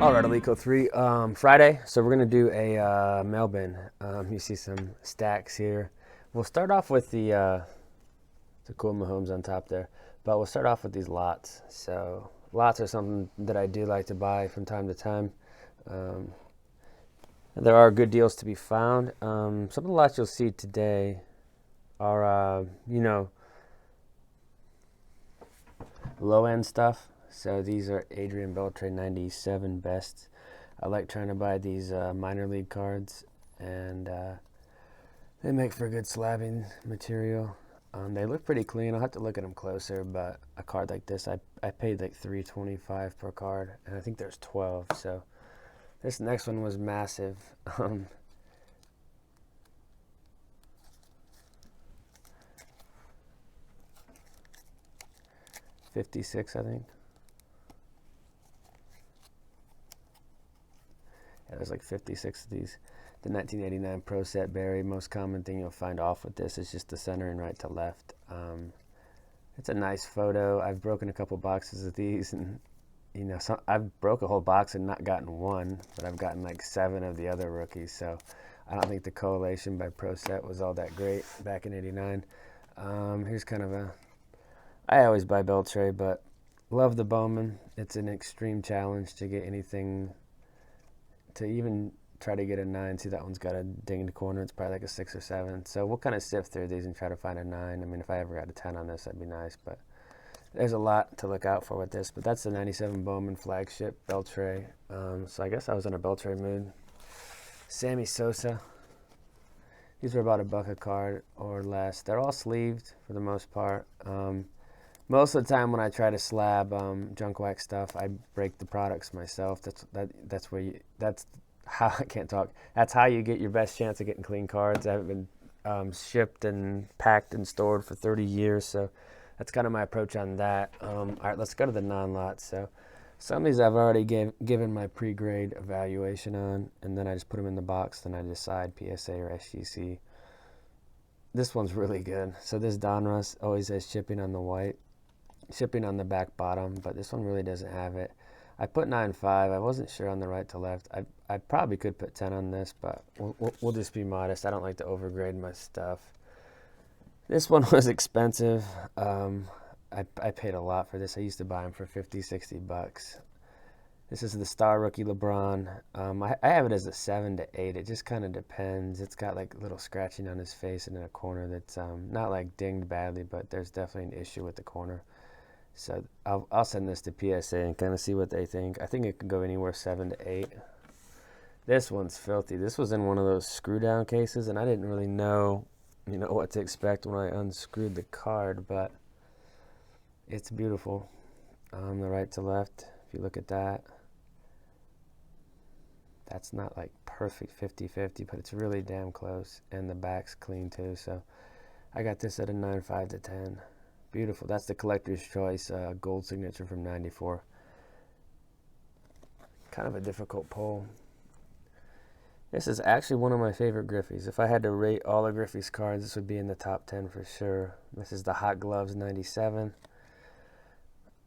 All right, Alico 3, Friday. So we're going to do a Mailbin. You see some stacks here. We'll start off with the cool Mahomes on top there. But we'll start off with these lots. So lots are something that I do like to buy from time to time. Um, there are good deals to be found. Some of the lots you'll see today are, low-end stuff. So these are Adrian Beltre 97 bests. I like trying to buy these minor league cards, and they make for good slabbing material. They look pretty clean. I'll have to look at them closer, but a card like this, I paid like $3.25 per card, and I think there's 12. So this next one was massive. 56, I think. Yeah, there's like 56 of these. The 1989 Pro Set Barry. Most common thing you'll find off with this is just the center and right to left. It's a nice photo. I've broken a couple boxes of these, and I've broke a whole box and not gotten one, but I've gotten like 7 of the other rookies. So I don't think the correlation by Pro Set was all that great back in '89. Here's kind of a. I always buy Beltre, but love the Bowman. It's an extreme challenge to get anything. To even try to get a 9, see that one's got a dinged corner. It's probably like a 6 or 7. So we'll kind of sift through these and try to find a 9. I mean, if I ever got a 10 on this, that'd be nice. But there's a lot to look out for with this. But that's the 97 Bowman flagship Beltre. So I guess I was in a Beltre mood. Sammy Sosa. These are about $1 a card or less. They're all sleeved for the most part. Most of the time when I try to slab junk wax stuff, I break the products myself. That's how I can't talk. That's how you get your best chance of getting clean cards. I haven't been shipped and packed and stored for 30 years, so that's kind of my approach on that. All right, let's go to the non-lots. So some of these I've already given my pre-grade evaluation on, and then I just put them in the box, then I decide PSA or SGC. This one's really good. So this Donruss always has shipping on the white. Shipping on the back bottom, but this one really doesn't have it. I put 9.5. I wasn't sure on the right to left. I probably could put 10 on this, but we'll just be modest. I don't like to overgrade my stuff. This one was expensive. I paid a lot for this. I used to buy them for 50, 60 bucks. This is the Star Rookie LeBron. I have it as a 7 to 8. It just kind of depends. It's got like a little scratching on his face and in a corner that's not like dinged badly, but there's definitely an issue with the corner. So I'll send this to PSA and kind of see what they think. I think it could go anywhere 7 to 8. This one's filthy. This was in one of those screw down cases, and I didn't really know, what to expect when I unscrewed the card, but it's beautiful. The right to left, if you look at that, that's not like perfect 50-50, but it's really damn close, and the back's clean too. So I got this at a 9.5 to 10. Beautiful. That's the collector's choice gold signature from '94. Kind of a difficult pull. This is actually one of my favorite Griffeys. If I had to rate all of Griffey's cards, this would be in the top 10 for sure. This is the Hot Gloves 97.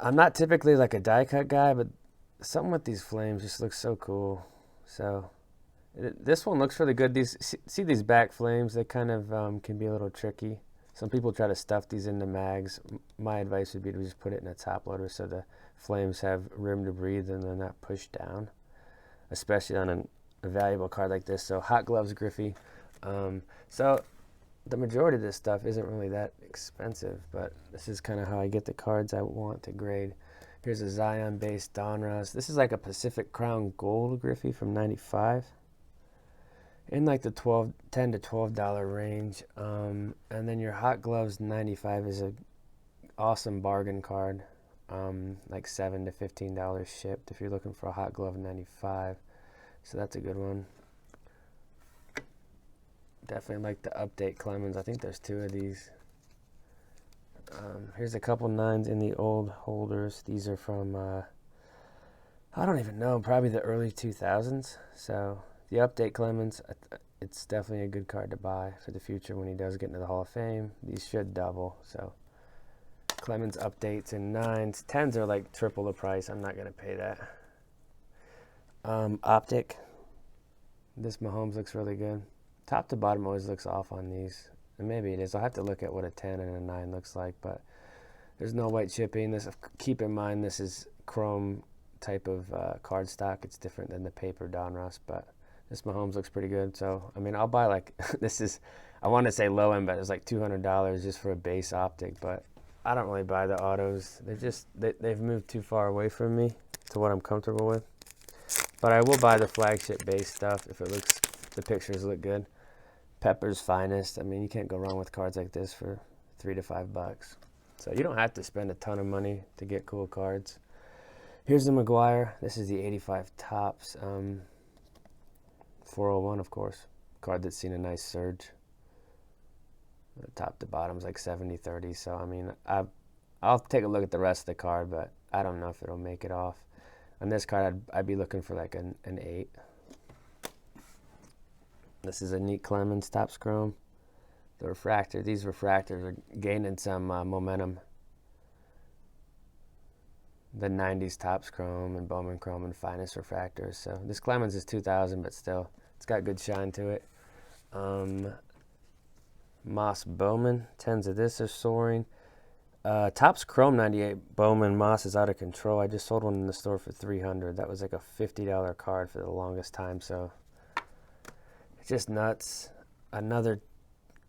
I'm not typically like a die cut guy, but something with these flames just looks so cool. So this one looks really good. See these back flames? They kind of can be a little tricky. Some people try to stuff these into mags. My advice would be to just put it in a top loader so the flames have room to breathe and they're not pushed down, especially on a valuable card like this. So Hot Gloves Griffey. So the majority of this stuff isn't really that expensive, but this is kind of how I get the cards I want to grade. Here's a Zion-based Donruss. This is like a Pacific Crown Gold Griffey from '95. In like the $10 to $12 range. And then your Hot Gloves 95 is a awesome bargain card. Like $7 to $15 shipped if you're looking for a Hot Glove 95. So that's a good one. Definitely like the Update Clemens. I think there's 2 of these. Here's a couple 9s in the old holders. These are from, I don't even know, probably the early 2000s. So the Update Clemens, it's definitely a good card to buy for the future when he does get into the Hall of Fame. These should double. So Clemens updates in 9s. 10s are like triple the price. I'm not going to pay that. Optic. This Mahomes looks really good. Top to bottom always looks off on these. And maybe it is. I'll have to look at what a 10 and a 9 looks like, but there's no white chipping. This, keep in mind, this is chrome type of cardstock. It's different than the paper Donruss, but this Mahomes looks pretty good. So, I mean, I'll buy like, this is, I want to say low end, but it's like $200 just for a base optic, but I don't really buy the autos. They've moved too far away from me to what I'm comfortable with. But I will buy the flagship base stuff if it looks, the pictures look good. Pepper's Finest. I mean, you can't go wrong with cards like this for $3 to $5. So you don't have to spend a ton of money to get cool cards. Here's the McGuire. This is the 85 Topps. 401, of course. Card that's seen a nice surge. Top to bottom's like 70-30. So, I mean, I'll take a look at the rest of the card, but I don't know if it'll make it off. On this card, I'd be looking for like an 8. This is a neat Clemens Topps Chrome. The refractor, these refractors are gaining some momentum. The 90s Topps Chrome and Bowman Chrome and Finest refractors. So this Clemens is 2000, but still, it's got good shine to it. Moss Bowman, 10s of this are soaring. Topps Chrome 98 Bowman Moss is out of control. I just sold one in the store for $300. That was like a $50 card for the longest time, so it's just nuts. Another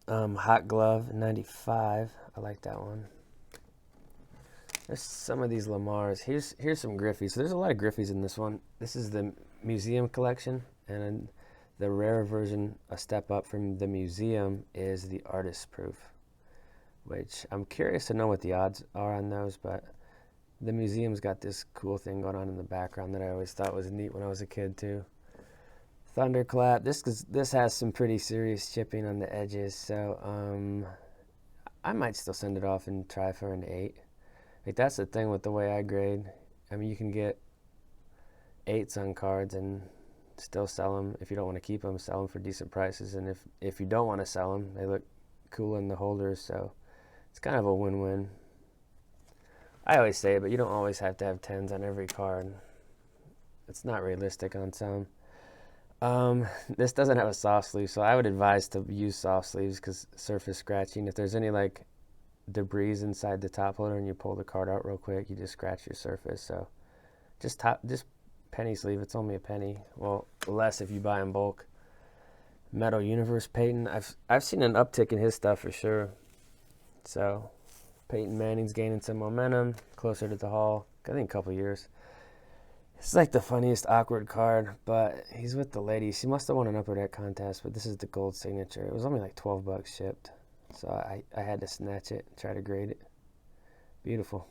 Hot Glove 95. I like that one. There's some of these Lamars. Here's some Griffies. So there's a lot of Griffies in this one. This is the museum collection, and the rare version, a step up from the museum, is the artist proof, which I'm curious to know what the odds are on those, but the museum's got this cool thing going on in the background that I always thought was neat when I was a kid too. Thunderclap. This has some pretty serious chipping on the edges, so I might still send it off and try for an 8. Like, that's the thing with the way I grade. I mean, you can get 8s on cards and still sell them. If you don't want to keep them, sell them for decent prices. And if you don't want to sell them, they look cool in the holders, so it's kind of a win-win. I always say it, but you don't always have to have 10s on every card. It's not realistic on some. This doesn't have a soft sleeve, so I would advise to use soft sleeves because surface scratching. If there's any like debris inside the top holder and you pull the card out real quick, you just scratch your surface. So just penny sleeve. It's only a penny. Well, less if you buy in bulk. Metal Universe Peyton. I've seen an uptick in his stuff for sure. So Peyton Manning's gaining some momentum, closer to the Hall. I think a couple years. It's like the funniest awkward card, but he's with the lady. She must have won an upper deck contest, but this is the gold signature. It was only like $12 shipped, so I had to snatch it, try to grade it. Beautiful.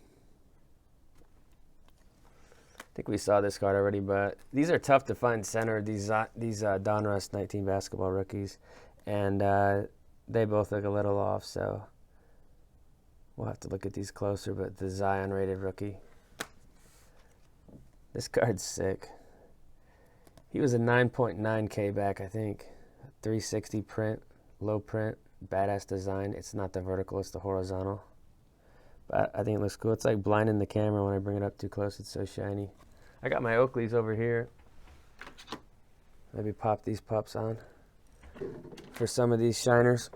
I think we saw this card already, but these are tough to find center. These Donruss 19 basketball rookies, and they both look a little off, so we'll have to look at these closer. But the Zion rated rookie. This card's sick. He was a 9.9K back, I think. 360 print, low print, badass design. It's not the vertical, it's the horizontal. But I think it looks cool. It's like blinding the camera when I bring it up too close. It's so shiny. I got my Oakleys over here. Maybe pop these pups on for some of these shiners.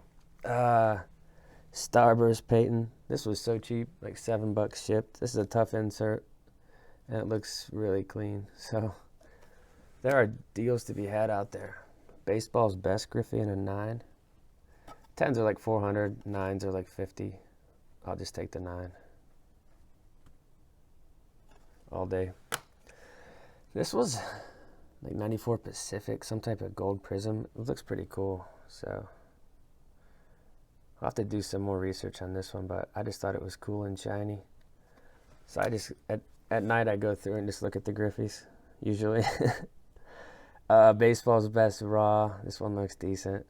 Starburst Peyton. This was so cheap, like $7 shipped. This is a tough insert. And it looks really clean. So there are deals to be had out there. Baseball's best Griffey in a 9. 10s are like 400. 9s are like 50. I'll just take the 9 all day. This was like 94 Pacific, some type of gold prism. It looks pretty cool. So I'll have to do some more research on this one, but I just thought it was cool and shiny. So I just at night I go through and just look at the Griffies, usually. Baseball's best raw. This one looks decent.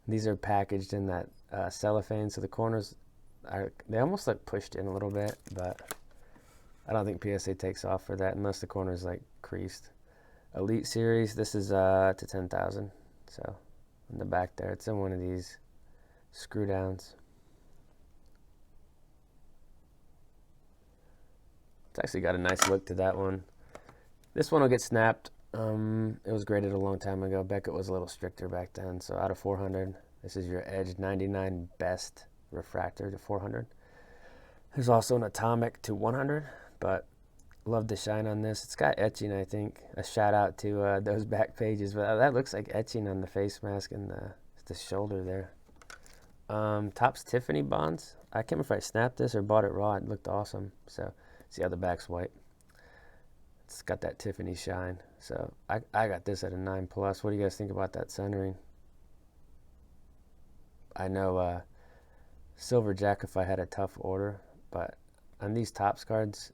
These are packaged in that cellophane, so the corners, they almost look pushed in a little bit, but I don't think PSA takes off for that unless the corner's like creased. Elite Series, this is to 10,000. So in the back there, it's in one of these screw downs. It's actually got a nice look to that one. This one will get snapped It was graded a long time ago. Beckett was a little stricter back then. So out of 400, this is your Edge 99 best refractor to 400. There's also an atomic to 100, but love the shine on this. It's got etching, I think. A shout out to those back pages, but that looks like etching on the face mask and the shoulder there. Topps Tiffany bonds. I can't remember if I snapped this or bought it raw. It looked awesome. So see how the back's white. It's got that Tiffany shine. So I got this at a 9 plus. What do you guys think about that centering? I know Silver Jack if I had a tough order, but on these Topps cards,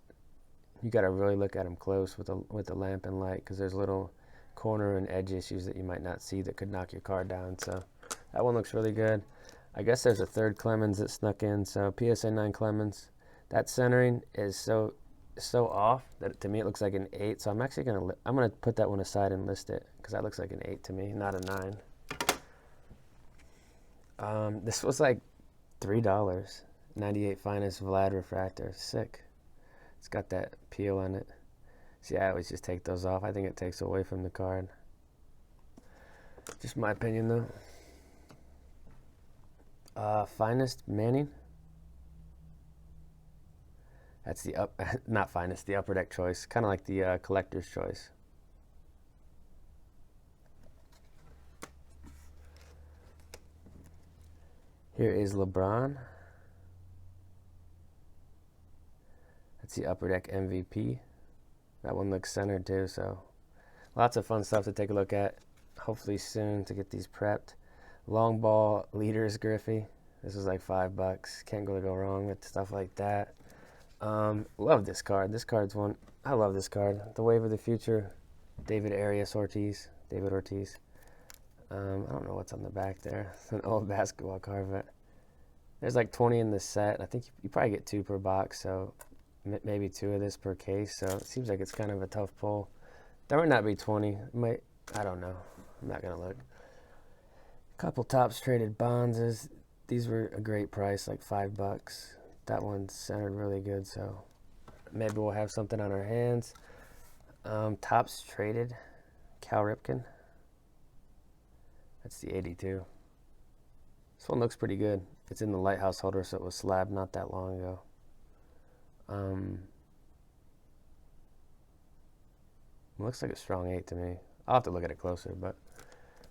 you got to really look at them close with the lamp and light, because there's little corner and edge issues that you might not see that could knock your card down. So that one looks really good. I guess there's a third Clemens that snuck in. So PSA 9 Clemens. That centering is so off that to me it looks like an 8. So I'm actually gonna put that one aside and list it, because that looks like an 8 to me, not a 9. This was like $3. 98 finest Vlad refractor. Sick. It's got that peel on it. See, I always just take those off. I think it takes away from the card. Just my opinion, though. Finest Manning. That's the not finest, the upper deck choice. Kind of like the collector's choice. Here is LeBron. That's the upper deck MVP. That one looks centered too, so lots of fun stuff to take a look at. Hopefully soon to get these prepped. Long ball leaders Griffey. This is like $5. Can't really go wrong with stuff like that. Love this card. This card's one. I love this card. The Wave of the Future. David Ortiz. I don't know what's on the back there. It's an old basketball card, but there's like 20 in this set. I think you probably get 2 per box, so maybe 2 of this per case. So it seems like it's kind of a tough pull. There might not be 20. I don't know. I'm not gonna look. Couple Topps traded bonds. These were a great price, like $5. That one's centered really good, so maybe we'll have something on our hands. Topps traded Cal Ripken. That's the 82. This one looks pretty good. It's in the lighthouse holder, so it was slabbed not that long ago. Looks like a strong 8 to me. I'll have to look at it closer, but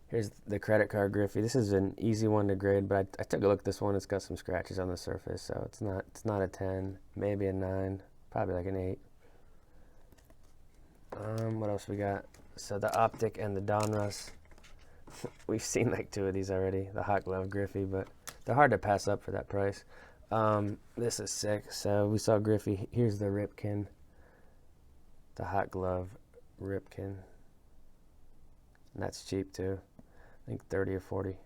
here's the credit card Griffey. This is an easy one to grade, but I took a look at this one. It's got some scratches on the surface, so it's not a 10, maybe a 9, probably like an 8. What else we got? So the Optic and the Donruss. We've seen like 2 of these already. The Hot Glove Griffey, but they're hard to pass up for that price. This is sick. So we saw Griffey. Here's the Ripken. The Hot Glove Ripken. And that's cheap too. I think 30 or 40.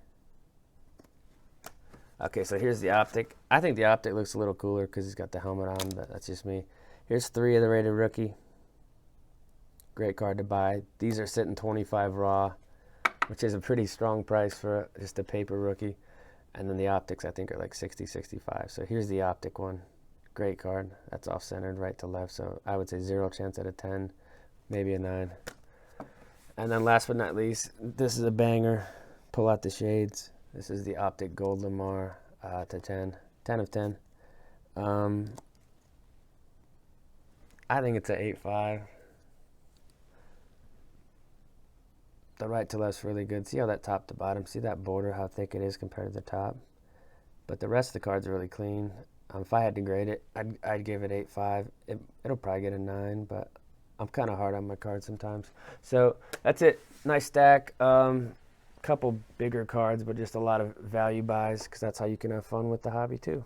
Okay, so here's the Optic. I think the Optic looks a little cooler because he's got the helmet on, but that's just me. Here's 3 of the rated rookie. Great card to buy. These are sitting 25 raw, which is a pretty strong price for just a paper rookie. And then the Optics, I think, are like 60, 65. So here's the Optic one. Great card. That's off-centered right to left. So I would say 0 chance out of 10, maybe a 9. And then last but not least, this is a banger. Pull out the shades. This is the Optic Gold Lamar to 10. 10 of 10. I think it's an 8.5. The right to left's really good. See how that top to bottom, see that border, how thick it is compared to the top. But the rest of the card's really clean. If I had to grade it, I'd give it 8.5. It'll probably get a 9, but I'm kind of hard on my cards sometimes. So that's it. Nice stack. Couple bigger cards, but just a lot of value buys, because that's how you can have fun with the hobby too.